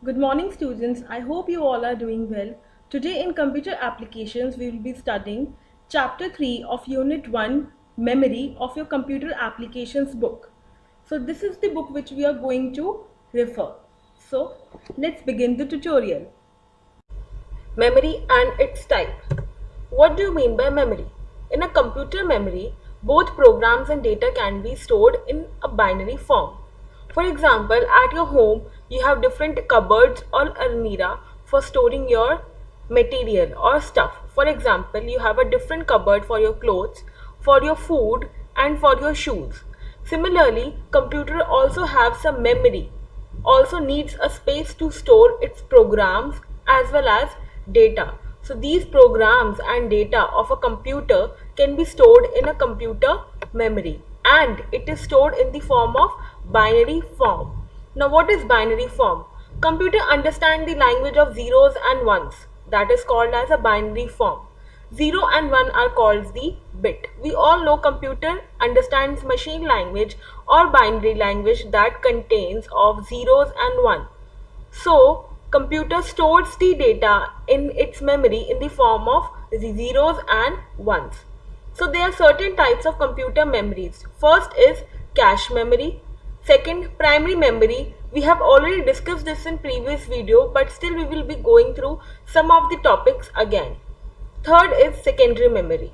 Good morning, students. I hope you all are doing well. Today in computer applications, we will be studying chapter 3 of unit 1 memory of your computer applications book. So this is the book which we are going to refer. So let's begin the tutorial. Memory and its type. What do you mean by memory? In a computer memory, both programs and data can be stored in a binary form. For example, at your home, you have different cupboards or almirah for storing your material or stuff. For example, you have a different cupboard for your clothes, for your food, and for your shoes. Similarly, computer also have some memory, also needs a space to store its programs as well as data. So these programs and data of a computer can be stored in a computer memory, and it is stored in the form of binary form. Now what is binary form? Computer understand the language of zeros and ones, that is called as a binary form. 0 and 1 are called the bit. We all know computer understands machine language or binary language that contains of zeros and 1. So computer stores the data in its memory in the form of the zeros and ones. So there are certain types of computer memories. First is cache memory. Second, primary memory. We have already discussed this in previous video, but still we will be going through some of the topics again. Third is secondary memory.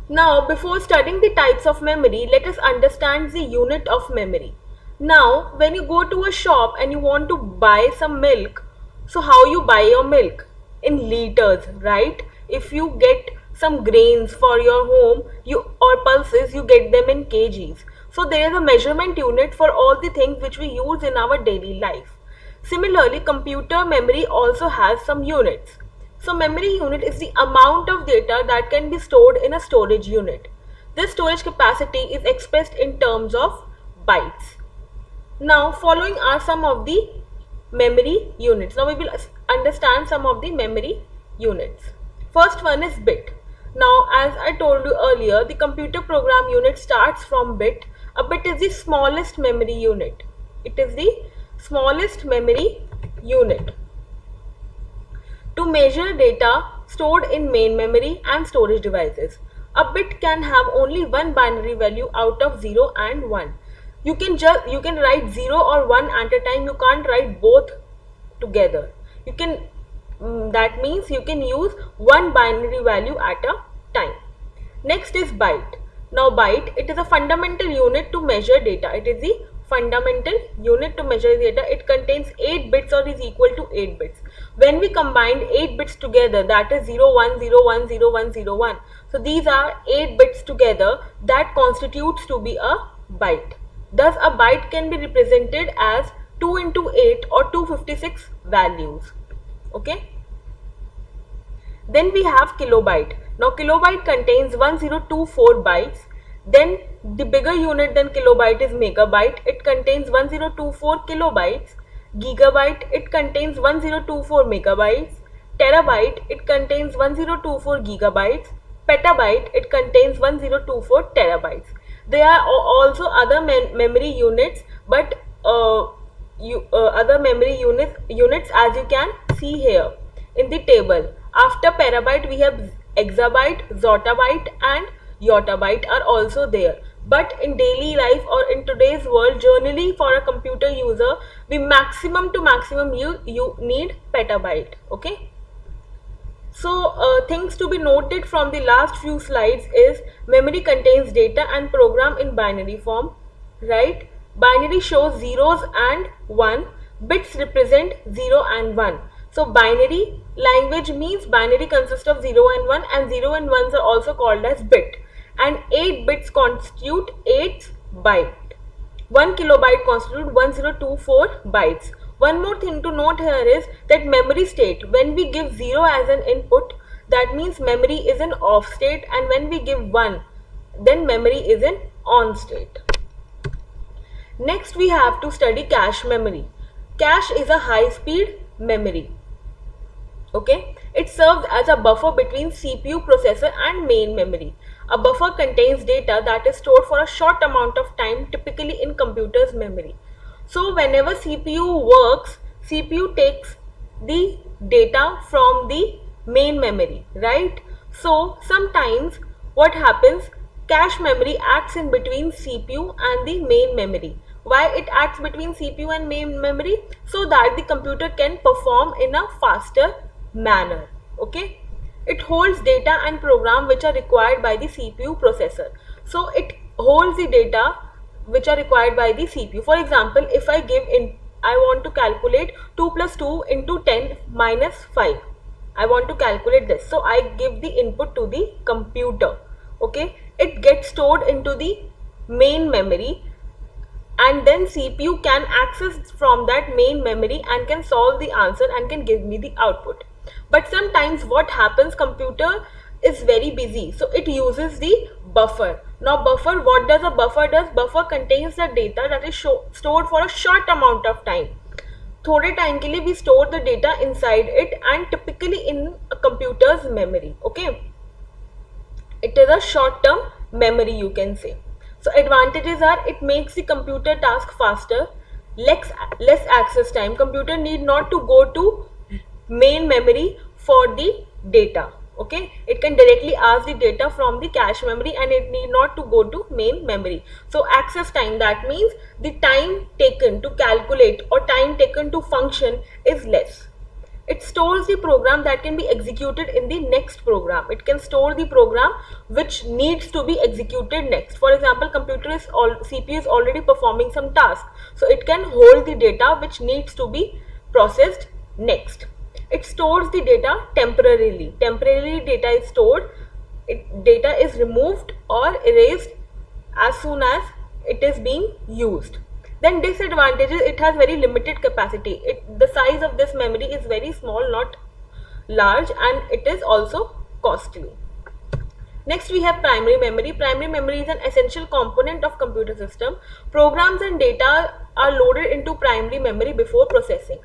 Now, before studying the types of memory, let us understand the unit of memory. Now, when you go to a shop and you want to buy some milk, so how you buy your milk? In liters, right? If you get some grains for your home, or pulses, you get them in kgs. So there is a measurement unit for all the things which we use in our daily life. Similarly, computer memory also has some units. So memory unit is the amount of data that can be stored in a storage unit. This storage capacity is expressed in terms of bytes. Now following are some of the memory units. Now we will understand some of the memory units. First one is bit. Now as I told you earlier, the computer program unit starts from bit. A bit is the smallest memory unit. It is the smallest memory unit to measure data stored in main memory and storage devices. A bit can have only one binary value out of 0 and 1. You can write 0 or 1 at a time. You can't write both together. That means you can use one binary value at a time. Next is byte. Now byte, it is a fundamental unit to measure data. It is the fundamental unit to measure data. It contains 8 bits or is equal to 8 bits. When we combine 8 bits together, that is 0, 1, 0, 1, 0, 1, 0, 1. So these are 8 bits together that constitutes to be a byte. Thus a byte can be represented as 2 into 8 or 256 values. Okay. Then we have kilobyte. Now kilobyte contains 1024 bytes. Then the bigger unit than kilobyte is megabyte. It contains 1024 kilobytes. Gigabyte, it contains 1024 megabytes. Terabyte, it contains 1024 gigabytes. Petabyte, it contains 1024 terabytes. There are also other memory units, but other memory units as you can see here in the table. After petabyte, we have exabyte, zottabyte, and yottabyte are also there. But in daily life or in today's world, generally for a computer user, we maximum to maximum you need petabyte. Okay. So things to be noted from the last few slides is memory contains data and program in binary form, right? Binary shows zeros and 1. Bits represent 0 and 1. So binary language means binary consists of 0 and 1, and 0 and 1s are also called as bit. And 8 bits constitute 8 byte. 1 kilobyte constitute 1024 bytes. One more thing to note here is that memory state. When we give 0 as an input, that means memory is in off state, and when we give 1, then memory is in on state. Next we have to study cache memory. Cache is a high speed memory. Okay, it serves as a buffer between CPU processor and main memory. A buffer contains data that is stored for a short amount of time, typically in computer's memory. So whenever CPU works, CPU takes the data from the main memory, right? So sometimes what happens, cache memory acts in between CPU and the main memory. Why it acts between CPU and main memory? So that the computer can perform in a faster manner. Okay, it holds data and program which are required by the CPU processor. So it holds the data which are required by the CPU. For example, if I want to calculate 2 plus 2 into 10 minus 5. I want to calculate this. So I give the input to the computer. Okay, it gets stored into the main memory, and then CPU can access from that main memory and can solve the answer and can give me the output. But sometimes what happens, computer is very busy, so it uses the buffer. Now buffer, what does a buffer does? Buffer contains the data that is stored for a short amount of time. थोड़े time के लिए we store the data inside it, and typically in a computer's memory. Okay, it is a short term memory, you can say. So advantages are, it makes the computer task faster, less access time. Computer need not to go to main memory for the data. Okay, it can directly ask the data from the cache memory and it need not to go to main memory. So access time, that means the time taken to calculate or time taken to function is less. It stores the program that can be executed in the next program. It can store the program which needs to be executed next. For example, CPU is already performing some task, so it can hold the data which needs to be processed next. It stores the data temporarily. Temporarily data is stored. Data is removed or erased as soon as it is being used. Then disadvantages, it has very limited capacity. The size of this memory is very small, not large, and it is also costly. Next we have primary memory. Primary memory is an essential component of computer system. Programs and data are loaded into primary memory before processing.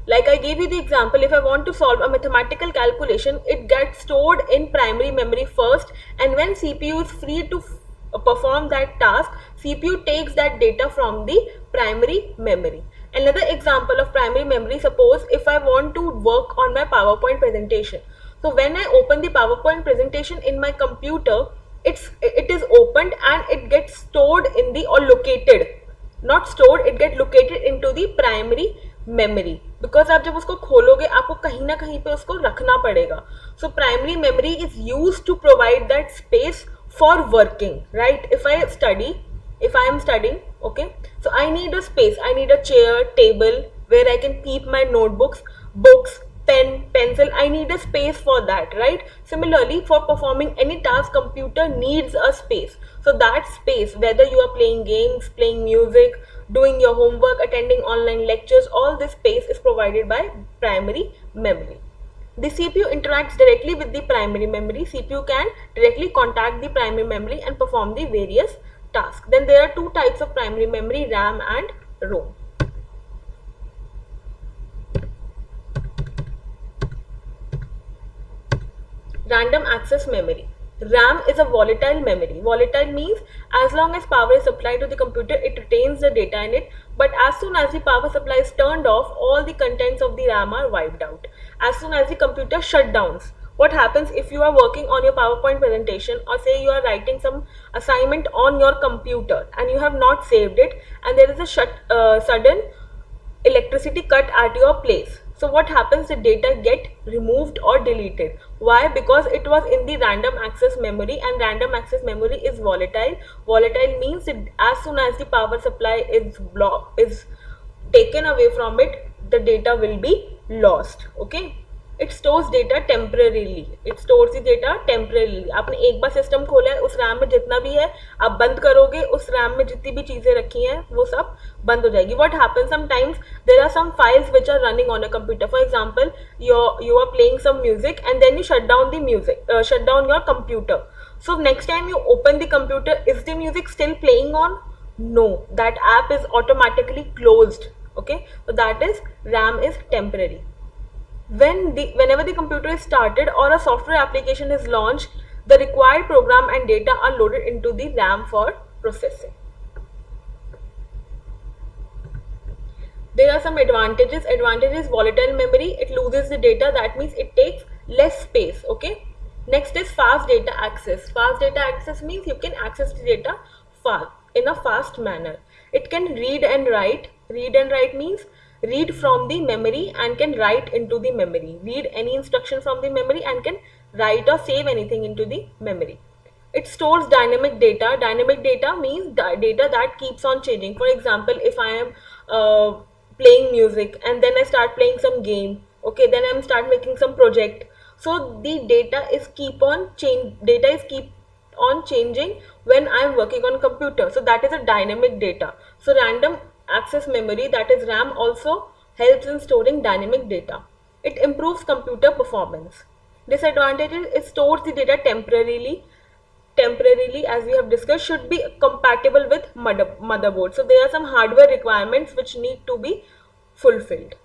Like I gave you the example, if I want to solve a mathematical calculation, it gets stored in primary memory first, and when CPU is free to perform that task, CPU takes that data from the primary memory. Another example of primary memory, suppose if I want to work on my PowerPoint presentation. So when I open the PowerPoint presentation in my computer, it is opened and it gets stored in the, or located, not stored, it gets located into the primary memory, because आप जब उसको खोलोगे आपको कहीं ना कहीं पे उसको रखना पड़ेगा. So primary memory is used to provide that space for working, right? If I am studying, okay, so I need a space, I need a chair, table where I can keep my notebooks, books, pen, pencil. I need a space for that, right? Similarly, for performing any task, computer needs a space. So that space, whether you are playing games, playing music, doing your homework, attending online lectures, all this space is provided by primary memory. The CPU interacts directly with the primary memory. CPU can directly contact the primary memory and perform the various tasks. Then there are two types of primary memory, RAM and ROM. Random access memory. RAM is a volatile memory. Volatile means as long as power is supplied to the computer, it retains the data in it. But as soon as the power supply is turned off, all the contents of the RAM are wiped out. As soon as the computer shut down, what happens if you are working on your PowerPoint presentation, or say you are writing some assignment on your computer and you have not saved it, and there is a sudden electricity cut at your place. So what happens, the data get removed or deleted. Why? Because it was in the random access memory, and random access memory is volatile. Volatile means that as soon as the power supply is taken away from it, the data will be lost. Okay, it stores data temporarily. It stores the data temporarily. आपने एक बार system खोला है, उस RAM में जितना भी है आप बंद करोगे, उस रैम में जितनी भी चीजें रखी हैं वो सब बंद हो जाएगी. What happens, sometimes there are some files which are running on a computer. For example, you are playing some music and then you shut down the music, shut down your computer. So next time you open the computer, is the music still playing on? No, that app is automatically closed. Okay, so that is RAM is temporary. Whenever the computer is started or a software application is launched, the required program and data are loaded into the RAM for processing. There are some advantages. Advantage is volatile memory. It loses the data. That means it takes less space. Okay. Next is fast data access. Fast data access means you can access the data fast in a fast manner. It can read and write. Read and write means read from the memory and can write into the memory. Read any instruction from the memory and can write or save anything into the memory. It stores dynamic data. Dynamic data means data that keeps on changing. For example, if I am playing music and then I start playing some game, okay, then I'm start making some project. So the data is keep on changing when I'm working on computer. So that is a dynamic data. So random access memory, that is RAM, also helps in storing dynamic data. It improves computer performance. Disadvantage is it stores the data temporarily, as we have discussed, should be compatible with motherboard. So there are some hardware requirements which need to be fulfilled.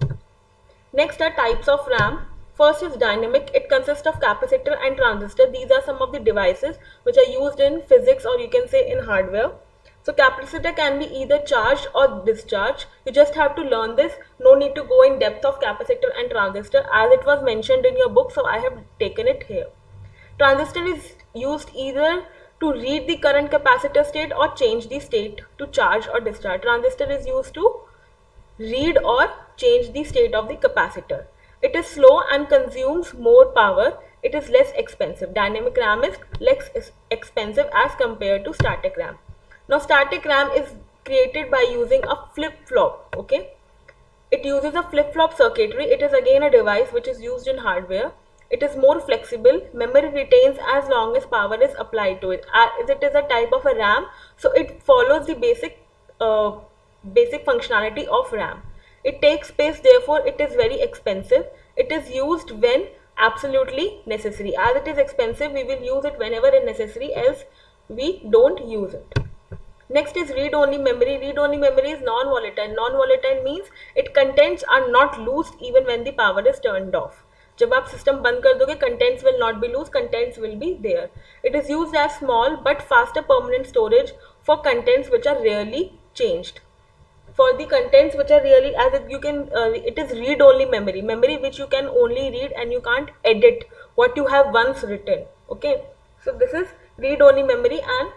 Next are types of RAM. First is dynamic. It consists of capacitor and transistor. These are some of the devices which are used in physics, or you can say in hardware. So capacitor can be either charged or discharged. You just have to learn this. No need to go in depth of capacitor and transistor as it was mentioned in your book, so I have taken it here. Transistor is used either to read the current capacitor state or change the state to charge or discharge. Transistor is used to read or change the state of the capacitor. It is slow and consumes more power. It is less expensive. Dynamic RAM is less expensive as compared to static RAM. Now static RAM is created by using a flip-flop. Okay, it uses a flip-flop circuitry. It is again a device which is used in hardware. It is more flexible. Memory retains as long as power is applied to it. As it is a type of a RAM, so it follows the basic functionality of RAM. It takes space, therefore it is very expensive. It is used when absolutely necessary. As it is expensive, we will use it whenever it necessary, else we don't use it. Next is read-only memory. Read-only memory is non-volatile. Non-volatile means its contents are not loosed even when the power is turned off. जब आप system बंद कर दोगे, contents will not be loose, contents will be there. It is used as small but faster permanent storage for contents which are rarely changed. For the contents which are really, as it is read-only memory, memory which you can only read and you can't edit what you have once written. Okay, so this is read-only memory and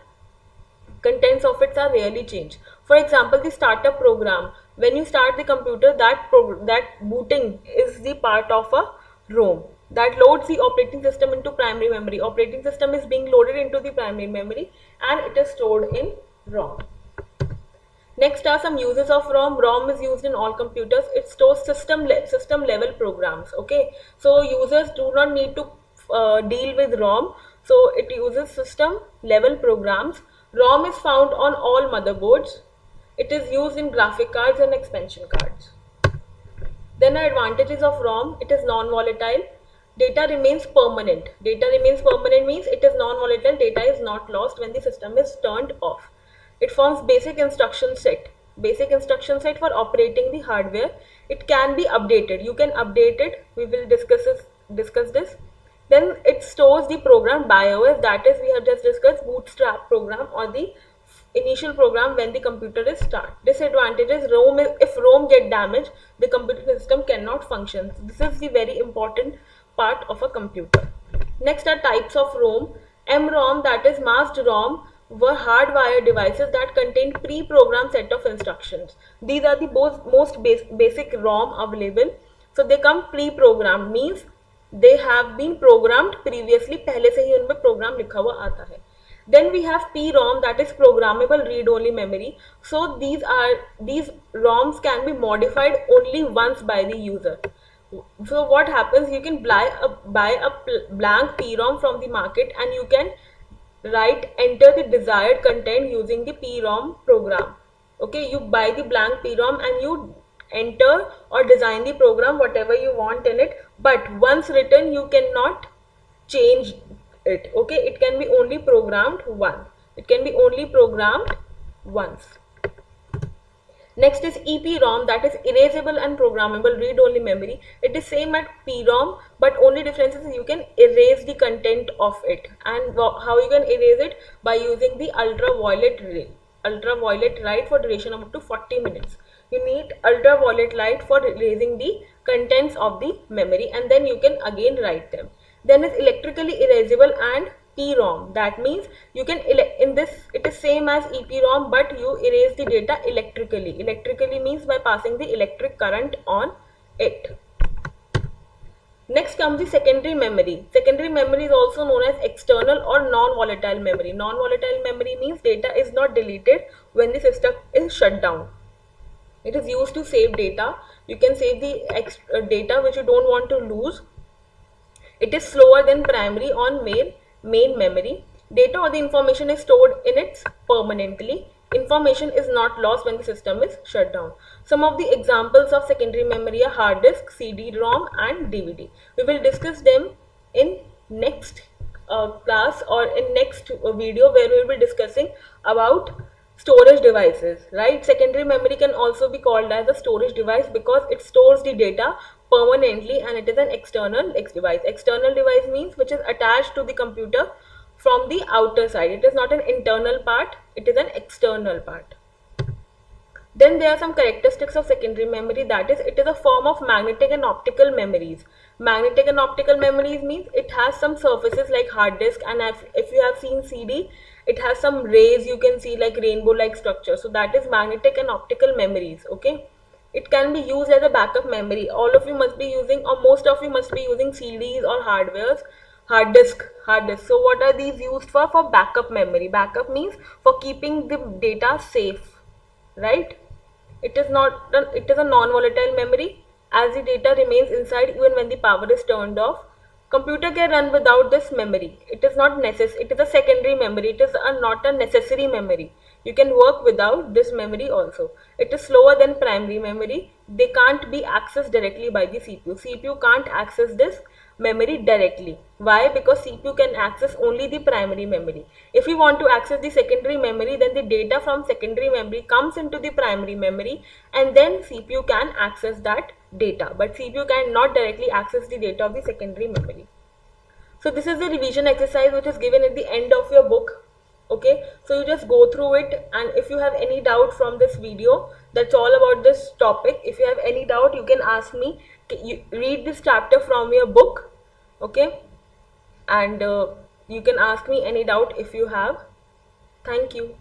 contents of it are rarely changed. For example, the startup program, when you start the computer, that booting is the part of a ROM that loads the operating system into primary memory. Operating system is being loaded into the primary memory and it is stored in ROM. Next are some uses of ROM. ROM is used in all computers. It stores system level programs. Okay, so users do not need to deal with ROM. So it uses system level programs. ROM is found on all motherboards. It is used in graphic cards and expansion cards. Then the advantages of ROM: it is non-volatile. Data remains permanent. Data remains permanent means it is non-volatile. Data is not lost when the system is turned off. It forms basic instruction set. Basic instruction set for operating the hardware. It can be updated. You can update it. We will discuss this. Then it stores the program BIOS, that is, we have just discussed bootstrap program or the initial program when the computer is start. Disadvantages: if ROM get damaged, the computer system cannot function. So this is the very important part of a computer. Next are types of ROM. MROM, that is masked ROM, were hardwired devices that contain pre-programmed set of instructions. These are the most basic ROM available. So they come pre-programmed, means they have been programmed previously. पहले से ही उनमें program लिखा हुआ आता है. Then we have PROM, that is programmable read-only memory. So these ROMs can be modified only once by the user. So what happens? You can buy a blank PROM from the market and you can enter the desired content using the PROM program. Okay, you buy the blank PROM and you enter or design the program whatever you want in it, but once written you cannot change it. Okay, it can be only programmed once. Next is EPROM, that is erasable and programmable read-only memory. It is same as PROM, but only difference is you can erase the content of it. And how you can erase it? By using the ultraviolet light for duration of up to 40 minutes. You need ultraviolet light for erasing the contents of the memory, and then you can again write them. Then is electrically erasable and PROM. That means you can in this it is same as EPROM, but you erase the data electrically. Electrically means by passing the electric current on it. Next comes the secondary memory. Secondary memory is also known as external or non-volatile memory. Non-volatile memory means data is not deleted when the system is shut down. It is used to save data. You can save the data which you don't want to lose. It is slower than primary on main memory. Data or the information is stored in it permanently. Information is not lost when the system is shut down. Some of the examples of secondary memory are hard disk, CD-ROM and DVD. We will discuss them in next class or in next video, where we will be discussing about storage devices, right? Secondary memory can also be called as a storage device because it stores the data permanently, and it is an external device. External device means which is attached to the computer from the outer side. It is not an internal part, it is an external part. Then there are some characteristics of secondary memory, that is, it is a form of magnetic and optical memories. Magnetic and optical memories means it has some surfaces like hard disk, and if you have seen CD, it has some rays you can see like rainbow like structure. So that is magnetic and optical memories. Okay, it can be used as a backup memory. All of you must be using, or most of you must be using CDs or hard disk. So what are these used for? For backup memory. Backup means for keeping the data safe, right? It is a non-volatile memory, as the data remains inside even when the power is turned off. Computer can run without this memory. It is not necessary. It is a secondary memory. It is not a necessary memory. You can work without this memory also. It is slower than primary memory. They can't be accessed directly by the CPU. CPU can't access this memory directly. Why? Because CPU can access only the primary memory. If you want to access the secondary memory, then the data from secondary memory comes into the primary memory, and then CPU can access that data, but CPU cannot directly access the data of the secondary memory. So this is the revision exercise which is given at the end of your book. Okay, so you just go through it, and if you have any doubt from this video, that's all about this topic. If you have any doubt, you can ask me. You read this chapter from your book, okay, and you can ask me any doubt if you have. Thank you.